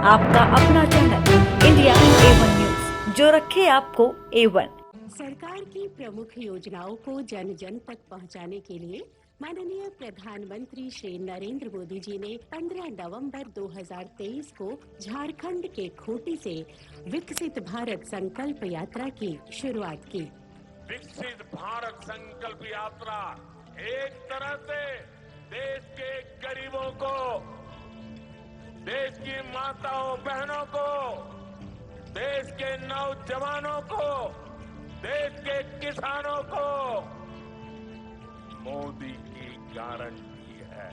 आपका अपना channel India A1 news, जो रखे आपको A1। सरकार की प्रमुख योजनाओं को जन जन तक पहुंचाने के लिए माननीय प्रधानमंत्री श्री नरेंद्र मोदी जी ने 15 नवंबर 2023 को झारखंड के खूंटी से विकसित भारत संकल्प यात्रा की शुरुआत की। विकसित भारत संकल्प यात्रा एक तरह से देश के गरीबों को, देश की माताओं बहनों को, देश के नौजवानों को, देश के किसानों को मोदी की गारंटी है।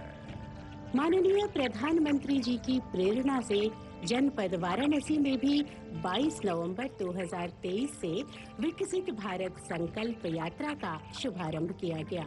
माननीय प्रधानमंत्री जी की प्रेरणा से जनपद वाराणसी में भी 22 नवंबर 2023 से विकसित भारत संकल्प यात्रा का शुभारंभ किया गया।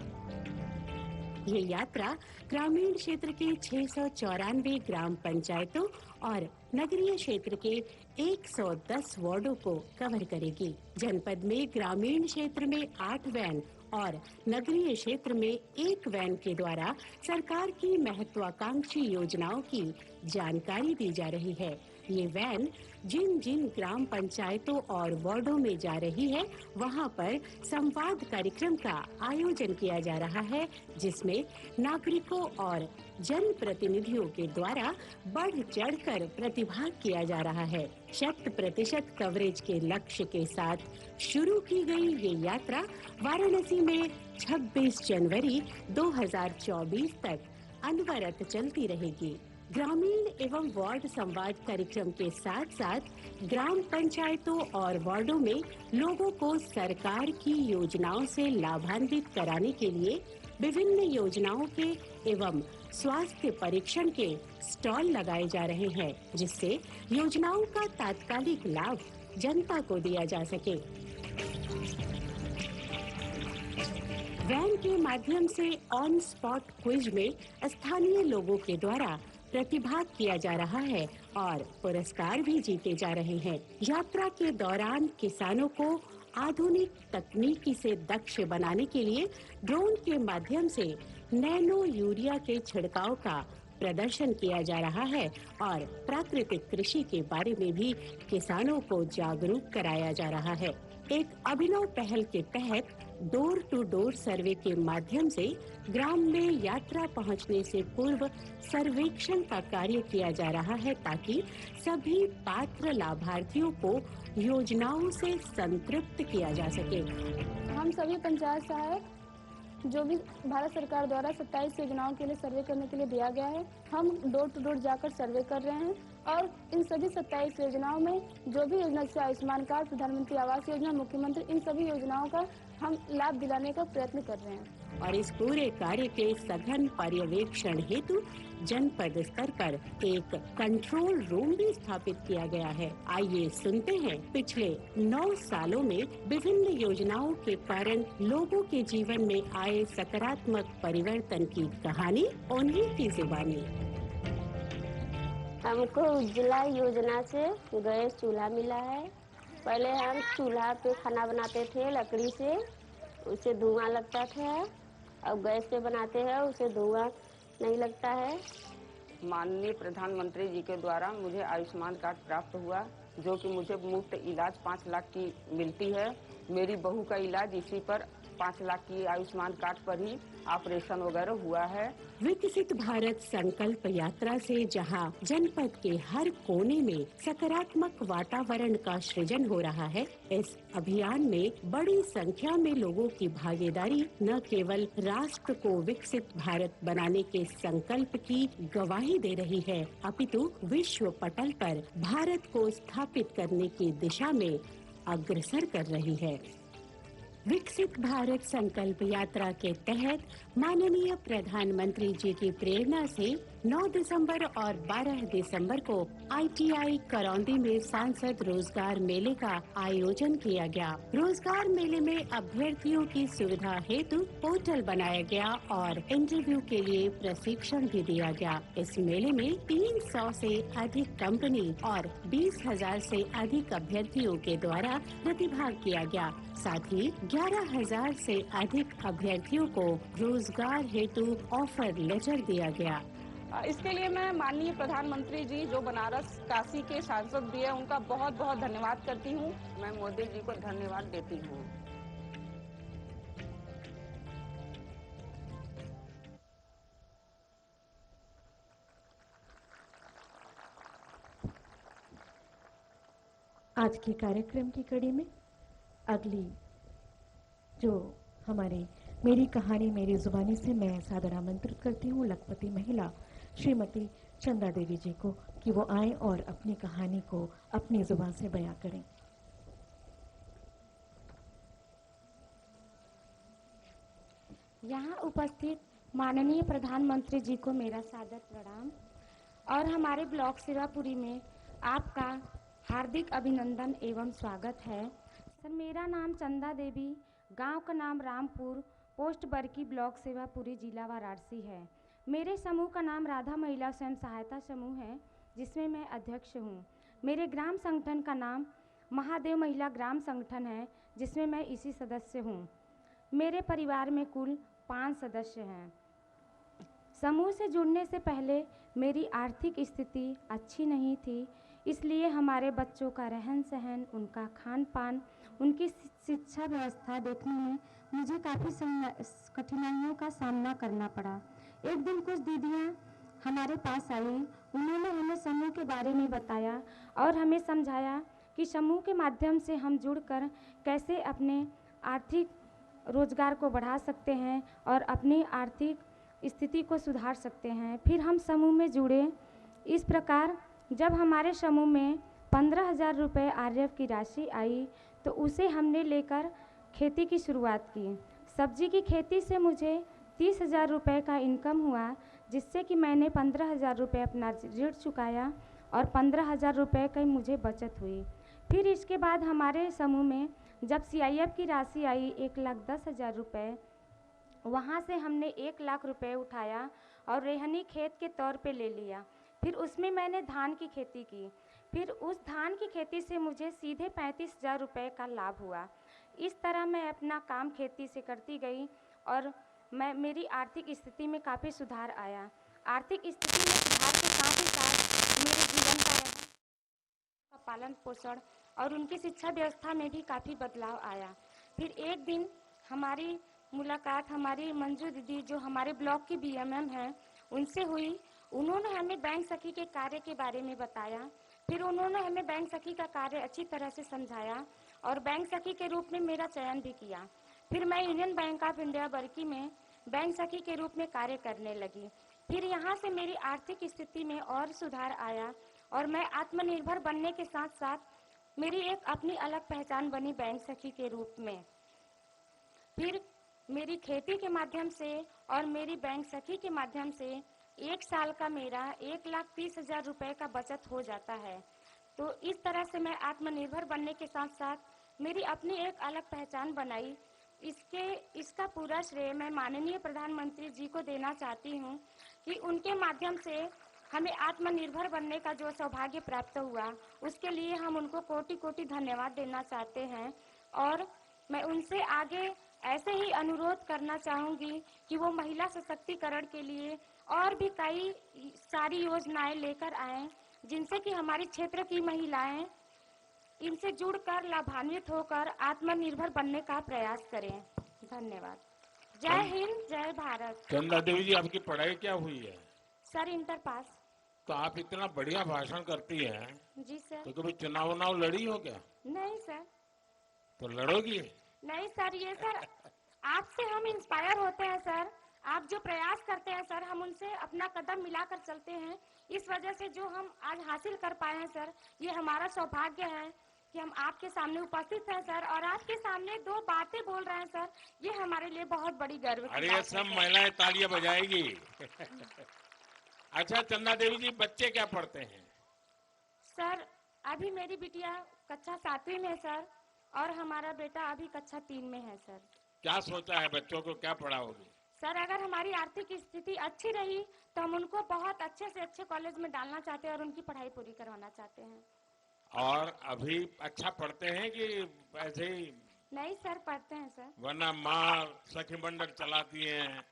ये यात्रा ग्रामीण क्षेत्र के 694 ग्राम पंचायतों और नगरीय क्षेत्र के 110 वार्डों को कवर करेगी। जनपद में ग्रामीण क्षेत्र में 8 वैन और नगरीय क्षेत्र में 1 वैन के द्वारा सरकार की महत्वाकांक्षी योजनाओं की जानकारी दी जा रही है। ये वैन जिन जिन ग्राम पंचायतों और वार्डों में जा रही है, वहां पर संवाद कार्यक्रम का आयोजन किया जा रहा है, जिसमें नागरिकों और जन प्रतिनिधियों के द्वारा बढ़ चढ़कर प्रतिभाग किया जा रहा है। 100% कवरेज के लक्ष्य के साथ शुरू की गई ये यात्रा वाराणसी में 26 जनवरी 2024 तक अनवरत चलती रहेगी। ग्रामीण एवं वार्ड संवाद कार्यक्रम के साथ साथ ग्राम पंचायतों और वार्डों में लोगों को सरकार की योजनाओं से लाभान्वित कराने के लिए विभिन्न योजनाओं के एवं स्वास्थ्य परीक्षण के स्टॉल लगाए जा रहे हैं, जिससे योजनाओं का तात्कालिक लाभ जनता को दिया जा सके। वैन के माध्यम से ऑन स्पॉट क्विज में स्थानीय लोगों के द्वारा प्रतिभाग किया जा रहा है और पुरस्कार भी जीते जा रहे हैं। यात्रा के दौरान किसानों को आधुनिक तकनीकी से दक्ष बनाने के लिए ड्रोन के माध्यम से नैनो यूरिया के छिड़काव का प्रदर्शन किया जा रहा है और प्राकृतिक कृषि के बारे में भी किसानों को जागरूक कराया जा रहा है। एक अभिनव पहल के तहत डोर टू डोर सर्वे के माध्यम से ग्राम में यात्रा पहुंचने से पूर्व सर्वेक्षण का कार्य किया जा रहा है, ताकि सभी पात्र लाभार्थियों को योजनाओं से संतृप्त किया जा सके। हम सभी पंचायत सहायक जो भी भारत सरकार द्वारा 27 योजनाओं के लिए सर्वे करने के लिए दिया गया है, हम डोर टू डोर जाकर सर्वे कर रहे हैं और इन सभी 27 योजनाओं में जो भी योजना से आयुष्मान कार्ड, प्रधानमंत्री आवास योजना, मुख्यमंत्री, इन सभी योजनाओं का हम लाभ दिलाने का प्रयत्न कर रहे हैं। और इस पूरे कार्य के सघन पर्यवेक्षण हेतु जनपद स्तर पर एक कंट्रोल रूम भी स्थापित किया गया है। आइए सुनते हैं पिछले 9 सालों में विभिन्न योजनाओं के कारण लोगों के जीवन में आए सकारात्मक परिवर्तन की कहानी उन्हीं की जुबानी। हमको उज्ज्वला योजना से गैस चूल्हा मिला है। पहले हम चूल्हा पे खाना बनाते थे लकड़ी से, उसे धुआं लगता था। अब गैस पे बनाते हैं, उसे धुआं नहीं लगता है। माननीय प्रधानमंत्री जी के द्वारा मुझे आयुष्मान कार्ड प्राप्त हुआ, जो कि मुझे मुफ्त इलाज 5 लाख की मिलती है। मेरी बहू का इलाज इसी पर 5 लाख की आयुष्मान कार्ड पर ही ऑपरेशन वगैरह हुआ है। विकसित भारत संकल्प यात्रा से जहां जनपद के हर कोने में सकारात्मक वातावरण का सृजन हो रहा है, इस अभियान में बड़ी संख्या में लोगों की भागीदारी न केवल राष्ट्र को विकसित भारत बनाने के संकल्प की गवाही दे रही है, अपितु विश्व पटल पर भारत को स्थापित करने की दिशा में अग्रसर कर रही है। विकसित भारत संकल्प यात्रा के तहत माननीय प्रधानमंत्री जी की प्रेरणा से 9 दिसंबर और 12 दिसंबर को ITI करौंदी में सांसद रोजगार मेले का आयोजन किया गया। रोजगार मेले में अभ्यर्थियों की सुविधा हेतु पोर्टल बनाया गया और इंटरव्यू के लिए प्रशिक्षण भी दिया गया। इस मेले में 300 से अधिक कंपनी और 20,000 से अधिक अभ्यर्थियों के द्वारा प्रतिभाग किया गया। साथ ही 11,000 से अधिक अभ्यर्थियों को रोजगार हेतु ऑफर लेटर दिया गया। इसके लिए मैं माननीय प्रधानमंत्री जी जो बनारस काशी के सांसद भी है उनका बहुत बहुत धन्यवाद करती हूँ। मैं मोदी जी को धन्यवाद देती हूँ। आज के कार्यक्रम की कड़ी में अगली जो हमारे मेरी कहानी मेरी जुबानी से मैं सादर आमंत्रित करती हूँ लखपति महिला श्रीमती चंदा देवी जी को कि वो आए और अपनी कहानी को अपनी जुबान से बयां करें। यहाँ उपस्थित माननीय प्रधानमंत्री जी को मेरा सादर प्रणाम और हमारे ब्लॉक सेवापुरी में आपका हार्दिक अभिनंदन एवं स्वागत है। सर, मेरा नाम चंदा देवी, गांव का नाम रामपुर, पोस्ट बरकी, ब्लॉक सेवापुरी, जिला वाराणसी है। मेरे समूह का नाम राधा महिला स्वयं सहायता समूह है, जिसमें मैं अध्यक्ष हूँ। मेरे ग्राम संगठन का नाम महादेव महिला ग्राम संगठन है, जिसमें मैं इसी सदस्य हूँ। मेरे परिवार में कुल 5 सदस्य हैं। समूह से जुड़ने से पहले मेरी आर्थिक स्थिति अच्छी नहीं थी, इसलिए हमारे बच्चों का रहन सहन, उनका खान पान, उनकी शिक्षा व्यवस्था देखने में मुझे काफ़ी कठिनाइयों का सामना करना पड़ा। एक दिन कुछ दीदियाँ हमारे पास आई, उन्होंने हमें समूह के बारे में बताया और हमें समझाया कि समूह के माध्यम से हम जुड़कर कैसे अपने आर्थिक रोजगार को बढ़ा सकते हैं और अपनी आर्थिक स्थिति को सुधार सकते हैं। फिर हम समूह में जुड़े। इस प्रकार जब हमारे समूह में 15,000 रुपये आरएफ की राशि आई तो उसे हमने लेकर खेती की शुरुआत की। सब्जी की खेती से मुझे 30,000 रुपये का इनकम हुआ, जिससे कि मैंने 15,000 रुपये अपना ऋण चुकाया और 15,000 रुपये की मुझे बचत हुई। फिर इसके बाद हमारे समूह में जब सीआईएफ की राशि आई 1,10,000 रुपये, वहाँ से हमने 1 लाख रुपये उठाया और रेहनी खेत के तौर पे ले लिया। फिर उसमें मैंने धान की खेती की। फिर उस धान की खेती से मुझे सीधे 35,000 रुपये का लाभ हुआ। इस तरह मैं अपना काम खेती से करती गई और मेरी आर्थिक स्थिति में काफ़ी सुधार आया। आर्थिक स्थिति में सुधार के साथ ही साथ मेरे जीवन का पालन पोषण और उनकी शिक्षा व्यवस्था में भी काफ़ी बदलाव आया। फिर एक दिन हमारी मुलाकात हमारी मंजू दीदी जो हमारे ब्लॉक की बीएमएम हैं उनसे हुई। उन्होंने हमें बैंक सखी के कार्य के बारे में बताया। फिर उन्होंने हमें बैंक सखी का कार्य अच्छी तरह से समझाया और बैंक सखी के रूप में मेरा चयन भी किया। फिर मैं यूनियन बैंक ऑफ इंडिया बरकी में बैंक सखी के रूप में कार्य करने लगी। फिर यहाँ से मेरी आर्थिक स्थिति में और सुधार आया और मैं आत्मनिर्भर बनने के साथ साथ मेरी एक अपनी अलग पहचान बनी बैंक सखी के रूप में। फिर मेरी खेती के माध्यम से और मेरी बैंक सखी के माध्यम से 1 साल का मेरा 1,30,000 रुपये का बचत हो जाता है। तो इस तरह से मैं आत्मनिर्भर बनने के साथ साथ मेरी अपनी एक अलग पहचान बनाई। इसका पूरा श्रेय मैं माननीय प्रधानमंत्री जी को देना चाहती हूँ कि उनके माध्यम से हमें आत्मनिर्भर बनने का जो सौभाग्य प्राप्त हुआ, उसके लिए हम उनको कोटि कोटि धन्यवाद देना चाहते हैं। और मैं उनसे आगे ऐसे ही अनुरोध करना चाहूँगी कि वो महिला सशक्तिकरण के लिए और भी कई सारी योजनाएं लेकर आएं, जिनसे कि हमारी क्षेत्र की महिलाएं इनसे जुड़कर लाभान्वित होकर आत्मनिर्भर बनने का प्रयास करें। धन्यवाद। जय हिंद, जय भारत। चंदा देवी जी, आपकी पढ़ाई क्या हुई है? Sir, inter pass. तो आप इतना बढ़िया भाषण करती हैं, जी सर। तो कभी चुनाव लड़ी हो क्या? नहीं सर। तो लड़ोगी? नहीं सर, ये सर आपसे हम इंस्पायर होते हैं सर। आप जो प्रयास करते हैं सर, हम उनसे अपना कदम मिलाकर चलते हैं। इस वजह से जो हम आज हासिल कर पाए हैं सर, ये हमारा सौभाग्य है कि हम आपके सामने उपस्थित हैं सर और आपके सामने 2 बातें बोल रहे हैं सर। ये हमारे लिए बहुत बड़ी गर्व की बात है। अरे सब महिलाएं तालियां बजाएगी। अच्छा चंदा देवी जी, बच्चे क्या पढ़ते हैं? सर, अभी मेरी बिटिया कक्षा 7वीं में है सर और हमारा बेटा अभी कक्षा 3 में है सर। क्या सोचा है, बच्चों को क्या पढ़ाओगी? सर, अगर हमारी आर्थिक स्थिति अच्छी रही तो हम उनको बहुत अच्छे से अच्छे कॉलेज में डालना चाहते हैं और उनकी पढ़ाई पूरी करवाना चाहते हैं। और अभी अच्छा पढ़ते हैं कि ऐसे ही? नहीं सर, पढ़ते हैं सर। वरना माँ सखी मंडल चलाती हैं,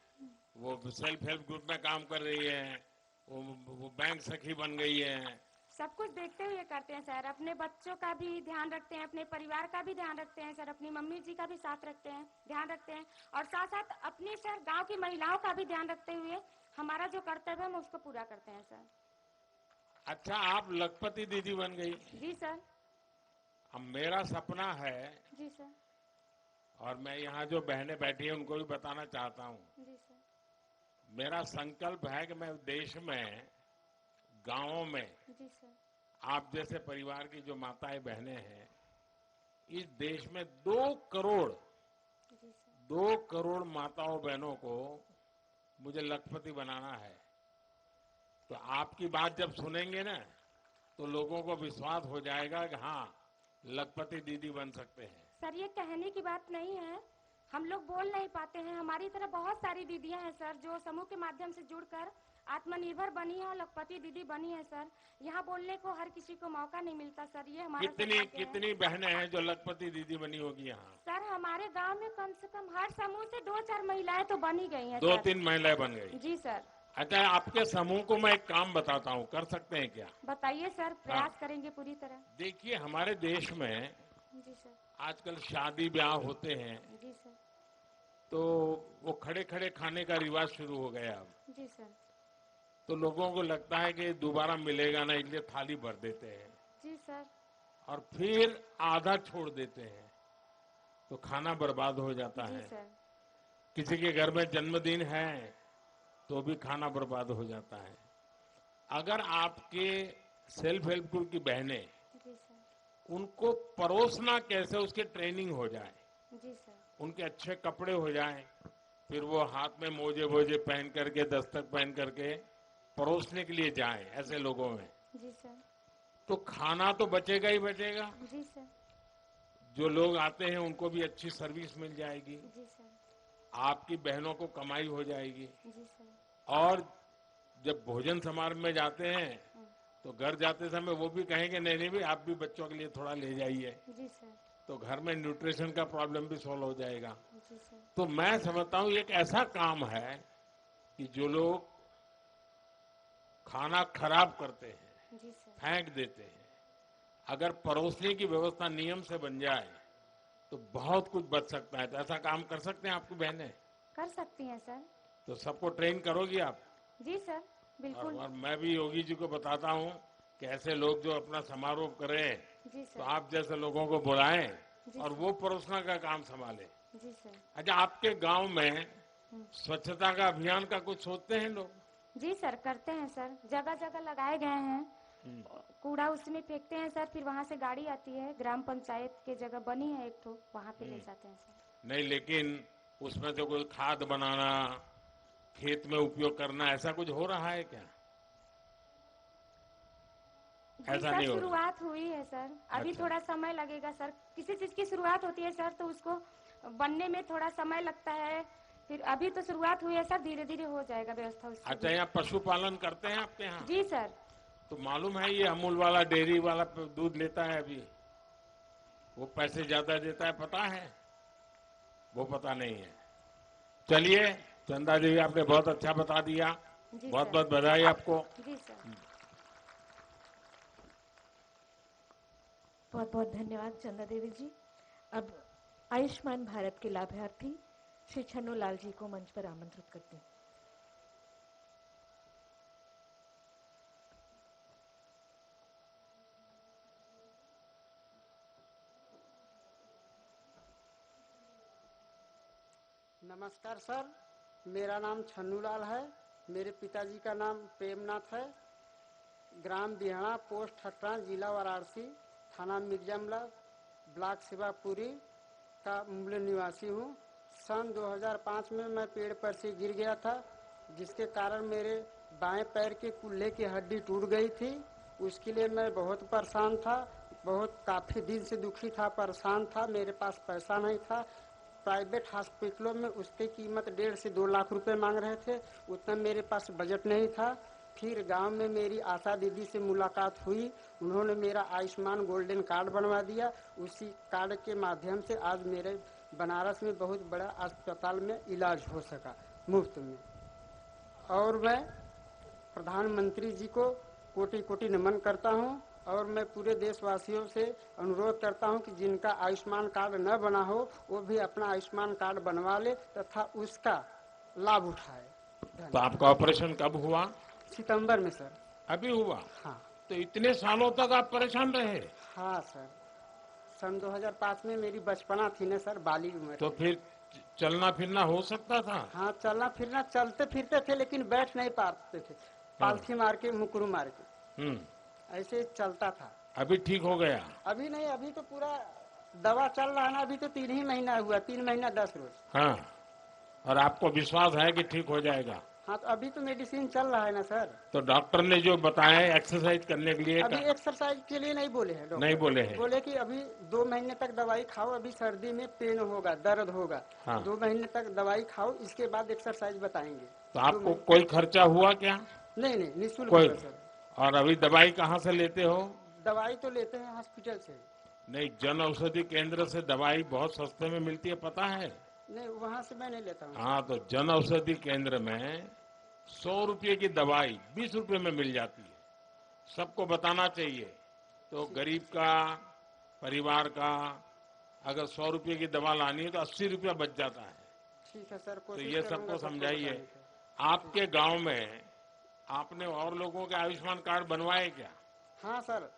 वो सेल्फ हेल्प ग्रुप में काम कर रही है, वो बैंक सखी बन गई है। सब कुछ देखते हुए करते हैं सर। अपने बच्चों का भी ध्यान रखते हैं, अपने परिवार का भी ध्यान रखते हैं सर, अपनी मम्मी जी का भी साथ रखते हैं, ध्यान रखते हैं, और साथ साथ अपने सर गांव की महिलाओं का भी ध्यान रखते हुए हमारा जो कर्तव्य है हम उसको पूरा करते हैं सर। अच्छा, आप लखपति दीदी बन गई। जी सर। अब मेरा सपना है, जी सर। और मैं यहाँ जो बहनें बैठी हैं उनको भी बताना चाहता हूँ, जी सर। मेरा संकल्प है कि मैं देश में, गांवों में, जी सर। आप जैसे परिवार की जो माताएं बहनें हैं, इस देश में 2 करोड़ जी सर। 2 करोड़ माताओं बहनों को मुझे लखपति बनाना है। तो आपकी बात जब सुनेंगे ना, तो लोगों को विश्वास हो जाएगा कि हाँ, लखपति दीदी बन सकते हैं। सर ये कहने की बात नहीं है, हम लोग बोल नहीं पाते हैं। हमारी तरह बहुत सारी दीदियां हैं सर जो समूह के माध्यम से जुड़कर आत्मनिर्भर बनी है और लखपति दीदी बनी है सर। यहाँ बोलने को हर किसी को मौका नहीं मिलता सर, ये हमारा कितनी बहनें हैं जो लखपति दीदी बनी होगी यहाँ? सर हमारे गांव में कम से कम हर समूह से 2-4 महिलाएं तो बनी गई हैं। 2-3 महिलाएं बन गई। जी सर। अच्छा, आपके समूह को मैं एक काम बताता हूँ, कर सकते हैं क्या? बताइए सर, प्रयास करेंगे पूरी तरह। देखिए, हमारे देश में जी सर। आजकल शादी ब्याह होते हैं, जी सर। तो वो खड़े खड़े खाने का रिवाज शुरू हो गया अब। जी सर। तो लोगों को लगता है कि दोबारा मिलेगा ना, इसलिए थाली भर देते हैं। जी सर। और फिर आधा छोड़ देते हैं, तो खाना बर्बाद हो जाता जी है। सर। किसी के घर में जन्मदिन है तो भी खाना बर्बाद हो जाता है। अगर आपके सेल्फ हेल्प ग्रुप की बहनें, जी सर। उनको परोसना कैसे, उसकी ट्रेनिंग हो जाए, जी सर। उनके अच्छे कपड़े हो जाएं, फिर वो हाथ में मोजे वोजे पहन करके, दस्तक पहन करके परोसने के लिए जाएं ऐसे लोगों में, जी सर। तो खाना तो बचेगा ही बचेगा। जी सर। जो लोग आते हैं उनको भी अच्छी सर्विस मिल जाएगी, जी सर। आपकी बहनों को कमाई हो जाएगी। जी सर। और जब भोजन समारोह में जाते हैं तो घर जाते समय वो भी कहेंगे नहीं नहीं भाई, आप भी बच्चों के लिए थोड़ा ले जाइए, जी सर। तो घर में न्यूट्रिशन का प्रॉब्लम भी सॉल्व हो जाएगा। जी सर। तो मैं समझता हूँ एक ऐसा काम है कि जो लोग खाना खराब करते हैं, जी सर। फेंक देते हैं, अगर परोसने की व्यवस्था नियम से बन जाए तो बहुत कुछ बच सकता है। तो ऐसा काम कर सकते हैं आपकी बहनें? कर सकती हैं सर। तो सबको ट्रेन करोगी आप? जी सर, बिल्कुल। और मैं भी योगी जी को बताता हूँ कि ऐसे लोग जो अपना समारोह करें, जी सर। तो आप जैसे लोगों को बुलाएं और वो परोसना का काम संभाले। जी सर। अच्छा, आपके गांव में स्वच्छता का अभियान का कुछ सोचते हैं लोग? जी सर, करते हैं सर, जगह जगह लगाए गए हैं। कूड़ा उसमें फेंकते हैं सर, फिर वहाँ से गाड़ी आती है, ग्राम पंचायत के जगह बनी है एक तो, वहाँ पे ले जाते हैं सर। नहीं, लेकिन उसमें तो कोई खाद बनाना, खेत में उपयोग करना, ऐसा कुछ हो रहा है क्या? ऐसा नहीं हो रहा? शुरुआत हुई है सर, अभी अच्छा। थोड़ा समय लगेगा सर। किसी चीज की शुरुआत होती है सर तो उसको बनने में थोड़ा समय लगता है, फिर अभी तो शुरुआत हुई है सर, धीरे धीरे हो जाएगा व्यवस्था उसकी। अच्छा, यहाँ पशुपालन करते हैं आपके यहाँ? जी सर। तो मालूम है ये अमूल वाला डेयरी वाला दूध लेता है अभी, वो पैसे ज्यादा देता है, पता है? वो पता नहीं है। चलिए चंदा जी, आपने बहुत अच्छा बता दिया, बहुत बहुत बधाई आपको। जी सर। बहुत बहुत धन्यवाद चंदा देवी जी। अब आयुष्मान भारत के लाभार्थी श्री छन्नू लाल जी को मंच पर आमंत्रित करती हूँ। नमस्कार सर, मेरा नाम छन्नूलाल है। मेरे पिताजी का नाम प्रेमनाथ है। ग्राम बिहाना, पोस्ट हटरा, जिला वाराणसी, थाना मिर्जामला, ब्लॉक शिवापुरी का मूल निवासी हूँ। सन 2005 में मैं पेड़ पर से गिर गया था, जिसके कारण मेरे बाएं पैर के कुल्हे की हड्डी टूट गई थी। उसके लिए मैं बहुत परेशान था, काफ़ी दिन से दुखी था, परेशान था। मेरे पास पैसा नहीं था। प्राइवेट हॉस्पिटलों में उसकी कीमत 1.5 से 2 लाख रुपए मांग रहे थे, उतना मेरे पास बजट नहीं था। फिर गांव में मेरी आशा दीदी से मुलाकात हुई, उन्होंने मेरा आयुष्मान गोल्डन कार्ड बनवा दिया। उसी कार्ड के माध्यम से आज मेरे बनारस में बहुत बड़ा अस्पताल में इलाज हो सका मुफ्त में। और मैं प्रधानमंत्री जी को कोटि कोटि नमन करता हूं और मैं पूरे देशवासियों से अनुरोध करता हूं कि जिनका आयुष्मान कार्ड न बना हो वो भी अपना आयुष्मान कार्ड बनवा ले तथा उसका लाभ उठाए। तो आपका ऑपरेशन कब हुआ? सितंबर में सर। अभी हुआ? हाँ। तो इतने सालों तक आप परेशान रहे? हाँ सर, सन 2005 में मेरी बचपना थी ना सर, बालिग उम्र। तो फिर चलना फिरना हो सकता था? हाँ, चलना फिरना चलते फिरते थे लेकिन बैठ नहीं पाते थे, पालथी मार के मुकरू मार के ऐसे चलता था। अभी ठीक हो गया? अभी नहीं, अभी तो पूरा दवा चल रहा है ना, अभी तो 3 ही महीना हुआ, 3 महीना 10 रोज। हाँ, और आपको विश्वास है कि ठीक हो जाएगा? हाँ, तो अभी तो मेडिसिन चल रहा है ना सर। तो डॉक्टर ने जो बताया एक्सरसाइज करने के लिए? अभी एक्सरसाइज के लिए नहीं बोले हैं डॉक्टर। नहीं बोले हैं? बोले कि अभी 2 महीने तक दवाई खाओ, अभी सर्दी में पेन होगा, दर्द होगा। हाँ। 2 महीने तक दवाई खाओ, इसके बाद एक्सरसाइज बताएंगे। तो आपको कोई खर्चा हुआ क्या? नहीं नहीं, निःशुल्क कोई सर। और अभी दवाई कहाँ से लेते हो? दवाई तो लेते हैं हॉस्पिटल से। नहीं, जन औषधि केंद्र से दवाई बहुत सस्ते में मिलती है, पता है? नहीं, वहाँ से मैं नहीं लेता हूँ। हाँ, तो जन औषधि केंद्र में 100 रुपये की दवाई 20 रुपये में मिल जाती है। सबको बताना चाहिए। तो गरीब का, परिवार का अगर 100 रुपये की दवा लानी है तो 80 रुपया बच जाता है। ठीक है सर, तो ये सबको समझाइए। आपके गांव में आपने और लोगों के आयुष्मान कार्ड बनवाए क्या? हाँ सर,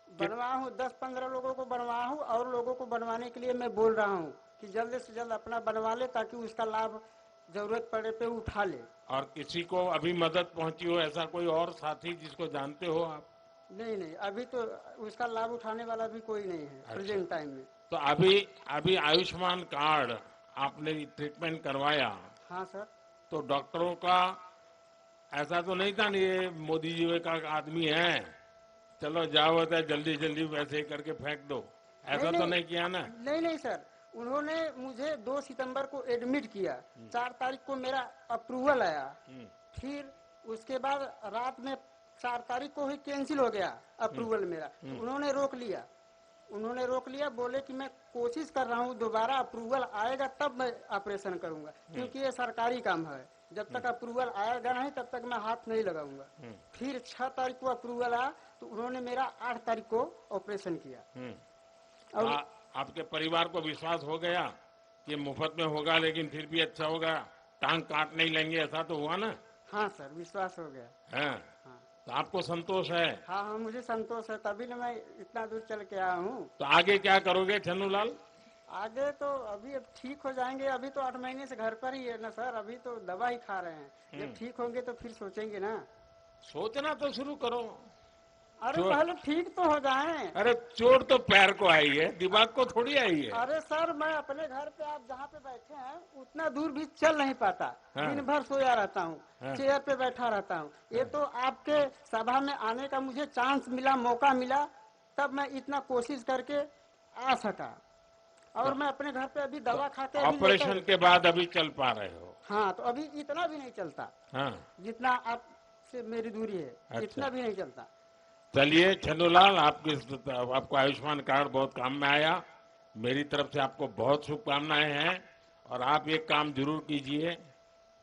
बनवाया हूँ, 10-15 लोगों को बनवाया हूँ और लोगों को बनवाने के लिए मैं बोल रहा हूँ कि जल्द से जल्द अपना बनवा ले ताकि उसका लाभ जरूरत पड़े पे उठा ले। और किसी को अभी मदद पहुंची हो ऐसा कोई और साथी जिसको जानते हो आप? नहीं नहीं, अभी तो उसका लाभ उठाने वाला भी कोई नहीं है। अच्छा। प्रेजेंट टाइम में तो अभी आयुष्मान कार्ड आपने ट्रीटमेंट करवाया? हाँ सर। तो डॉक्टरों का ऐसा तो नहीं था, ये मोदी जी का आदमी है, चलो जाओ तो जल्दी जल्दी वैसे करके फेंक दो, ऐसा तो नहीं किया ना? नहीं नहीं सर, उन्होंने मुझे 2 सितंबर को एडमिट किया, 4 तारीख को मेरा अप्रूवल आया, फिर उसके बाद रात में 4 तारीख को ही कैंसिल हो गया अप्रूवल मेरा। तो उन्होंने रोक लिया, बोले कि मैं कोशिश कर रहा हूँ, दोबारा अप्रूवल आएगा तब मैं ऑपरेशन करूंगा, क्योंकि ये सरकारी काम है, जब तक अप्रूवल आएगा नहीं तब तक मैं हाथ नहीं लगाऊंगा। फिर 6 तारीख को अप्रूवल आया तो उन्होंने मेरा 8 तारीख को ऑपरेशन किया। और आपके परिवार को विश्वास हो गया कि मुफ्त में होगा लेकिन फिर भी अच्छा होगा, टांग काट नहीं लेंगे, ऐसा तो हुआ ना? हाँ सर, विश्वास हो गया। हाँ। तो आपको संतोष है? हाँ हाँ, मुझे संतोष है, तभी ना मैं इतना दूर चल के आया हूँ। तो आगे क्या करोगे छन्नूलाल? आगे तो अभी अब ठीक हो जाएंगे, अभी तो 8 महीने से घर पर ही है ना सर, अभी तो दवा ही खा रहे हैं। जब ठीक होंगे तो फिर सोचेंगे ना। सोचना तो शुरू करो। अरे पहले ठीक तो हो जाएं। अरे चोट तो पैर को आई है, दिमाग को थोड़ी आई है। अरे सर, मैं अपने घर पे, आप जहाँ पे बैठे हैं उतना दूर भी चल नहीं पाता। हाँ। दिन भर सोया रहता हूँ। हाँ। चेयर पे बैठा रहता हूँ। ये तो आपके सभा में आने का मुझे चांस मिला, मौका मिला, तब मैं इतना कोशिश करके आ सका। और मैं अपने घर पे अभी दवा खाते, ऑपरेशन के बाद अभी चल पा रहे हो? हाँ, तो अभी इतना भी नहीं चलता। हाँ। जितना आपसे मेरी दूरी है। अच्छा। इतना भी नहीं चलता। चलिए छन्नूलाल, आपको आयुष्मान कार्ड बहुत काम में आया। मेरी तरफ से आपको बहुत शुभकामनाएं हैं। और आप एक काम जरूर कीजिए,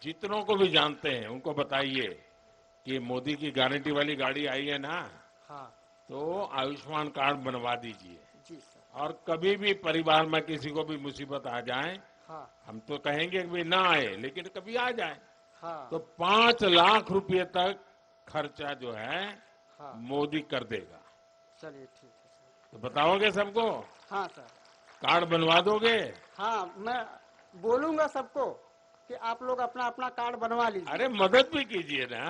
जितनों को भी जानते हैं उनको बताइए कि मोदी की गारंटी वाली गाड़ी आई है ना। हाँ। तो आयुष्मान कार्ड बनवा दीजिए। जी सर। और कभी भी परिवार में किसी को भी मुसीबत आ जाए, हाँ, हम तो कहेंगे कि ना आए, लेकिन कभी आ जाए, हाँ, तो 5 लाख रुपए तक खर्चा जो है, हाँ, मोदी कर देगा। चलिए ठीक है सर। तो बताओगे सबको? हाँ सर। कार्ड बनवा दोगे? हाँ, मैं बोलूंगा सबको कि आप लोग अपना अपना कार्ड बनवा लीजिए। अरे मदद भी कीजिए ना।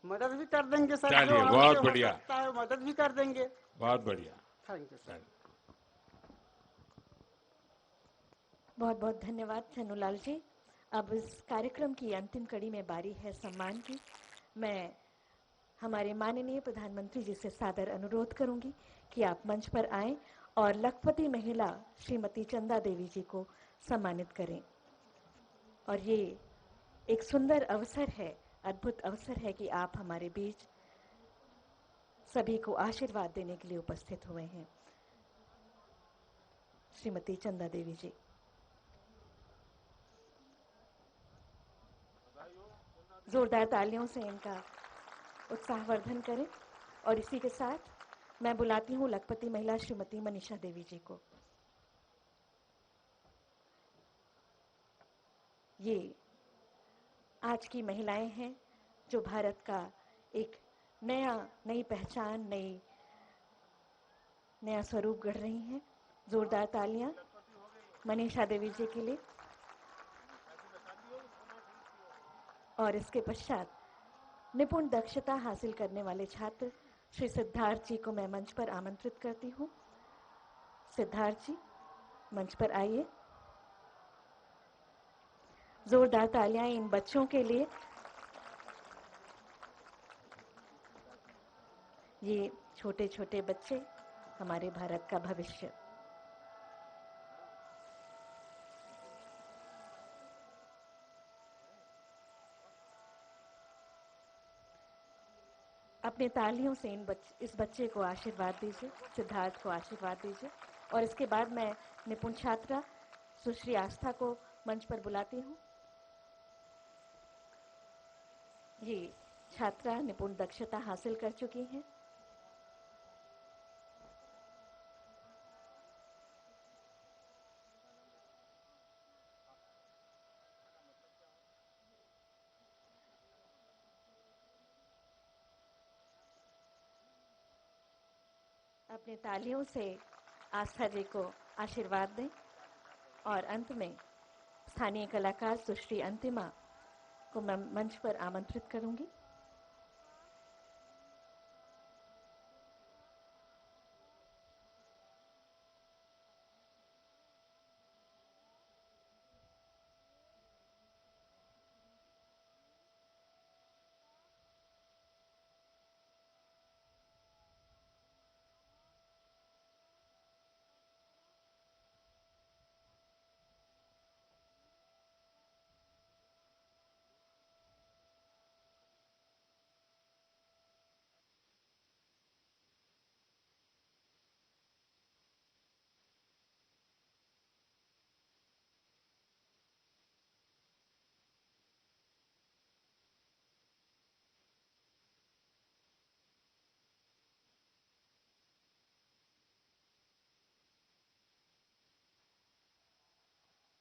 मदद भी कर देंगे सर। चलिए, बहुत बढ़िया। मदद भी कर देंगे। बहुत बढ़िया। Thank you sir. बहुत बहुत धन्यवाद छन्नूलाल जी। अब इस कार्यक्रम की अंतिम कड़ी में बारी है सम्मान की। मैं हमारे माननीय प्रधानमंत्री जी से सादर अनुरोध करूंगी कि आप मंच पर आएं और लखपति महिला श्रीमती चंदा देवी जी को सम्मानित करें। और ये एक सुंदर अवसर है, अद्भुत अवसर है कि आप हमारे बीच सभी को आशीर्वाद देने के लिए उपस्थित हुए हैं। श्रीमती चंदा देवी जी। जोरदार तालियों से इनका उत्साहवर्धन करें। और इसी के साथ मैं बुलाती हूँ लखपति महिला श्रीमती मनीषा देवी जी को। ये आज की महिलाएं हैं जो भारत का एक नई पहचान, नया स्वरूप गढ़ रही हैं। जोरदार तालियां मनीषा देवी जी के लिए। और इसके पश्चात निपुण दक्षता हासिल करने वाले छात्र श्री सिद्धार्थ जी को मैं मंच पर आमंत्रित करती हूँ। सिद्धार्थ जी मंच पर आइए। जोरदार तालियां इन बच्चों के लिए। ये छोटे छोटे बच्चे हमारे भारत का भविष्य। अपने तालियों से इस बच्चे को आशीर्वाद दीजिए, सिद्धार्थ को आशीर्वाद दीजिए। और इसके बाद मैं निपुण छात्रा सुश्री आस्था को मंच पर बुलाती हूँ। ये छात्रा निपुण दक्षता हासिल कर चुकी हैं। अपने तालियों से आस्था जी को आशीर्वाद दें। और अंत में स्थानीय कलाकार सुश्री अंतिमा को मैं मंच पर आमंत्रित करूंगी।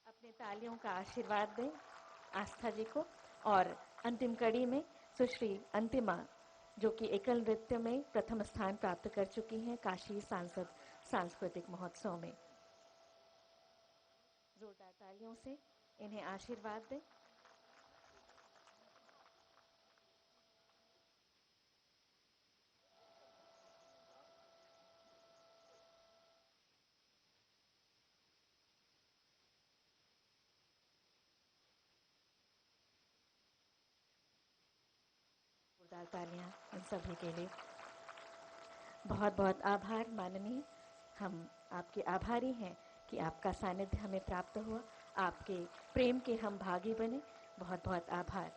अपने तालियों का आशीर्वाद दें आस्था जी को। और अंतिम कड़ी में सुश्री अंतिमा, जो कि एकल नृत्य में प्रथम स्थान प्राप्त कर चुकी हैं काशी सांसद सांस्कृतिक महोत्सव में। जोरदार तालियों से इन्हें आशीर्वाद दें। जोरदार तालियां इन सभी के लिए। बहुत बहुत आभार माननीय। हम आपके आभारी हैं कि आपका सानिध्य हमें प्राप्त हुआ, आपके प्रेम के हम भागी बने। बहुत बहुत आभार।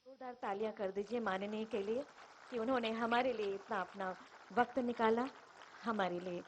जोरदार तालियां कर दीजिए माननीय के लिए कि उन्होंने हमारे लिए इतना अपना वक्त निकाला, हमारे लिए